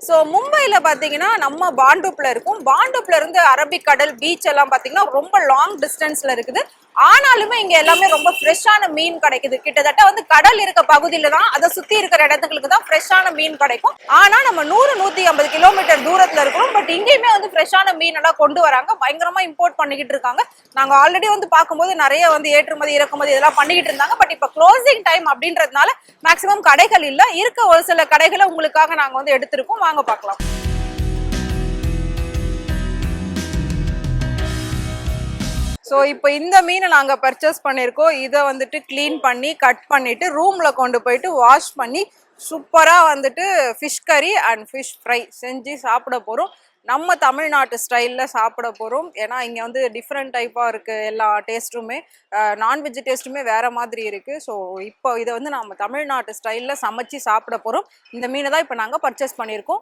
So மும்பையில் பார்த்தீங்கன்னா நம்ம பாண்டூப்பில் இருக்கும். பாண்டூப்ல இருந்து அரபிக்கடல் பீச் எல்லாம் பார்த்தீங்கன்னா ரொம்ப லாங் டிஸ்டன்ஸில் இருக்குது. ஆனாலுமே இங்கே எல்லாமே ரொம்ப ஃப்ரெஷ்ஷான மீன் கிடைக்குது. கிட்டத்தட்ட வந்து கடல் இருக்க பகுதியில் தான், அதை சுற்றி இருக்கிற இடத்துக்கு தான் ஃப்ரெஷ்ஷான மீன் கிடைக்கும். ஆனால் நம்ம 100-150 கிலோமீட்டர் தூரத்தில் இருக்கிறோம். பட் இங்கேயுமே வந்து ஃப்ரெஷ்ஷான மீன் எல்லாம் கொண்டு வராங்க. பயங்கரமாக இம்போர்ட் பண்ணிக்கிட்டு இருக்காங்க. நாங்கள் ஆல்ரெடி வந்து பார்க்கும்போது நிறைய வந்து ஏற்றுமதி இறக்குமதி இதெல்லாம் பண்ணிக்கிட்டு இருந்தாங்க. பட் இப்போ க்ளோசிங் டைம் அப்படின்றதுனால மேக்ஸிமம் கடைகள் இல்லை. இருக்க ஒரு சில கடைகளை உங்களுக்காக நாங்கள் வந்து எடுத்திருக்கோம். வாங்க பார்க்கலாம். ஸோ இப்போ இந்த மீனை நாங்கள் பர்ச்சேஸ் பண்ணியிருக்கோம். இதை வந்துட்டு க்ளீன் பண்ணி கட் பண்ணிவிட்டு ரூமில் கொண்டு போயிட்டு வாஷ் பண்ணி சூப்பராக வந்துட்டு ஃபிஷ் கறி அண்ட் ஃபிஷ் ஃப்ரை செஞ்சு சாப்பிட போகிறோம். நம்ம தமிழ்நாட்டு ஸ்டைலில் சாப்பிட போகிறோம். ஏன்னா இங்கே வந்து டிஃப்ரெண்ட் டைப்பாக இருக்குது. எல்லா டேஸ்ட்டுமே நான்வெஜ் டேஸ்ட்டுமே வேறு மாதிரி இருக்குது. ஸோ இப்போ இதை வந்து நம்ம தமிழ்நாட்டு ஸ்டைலில் சமைச்சு சாப்பிட போகிறோம். இந்த மீனை தான் இப்போ நாங்கள் பர்ச்சேஸ் பண்ணியிருக்கோம்.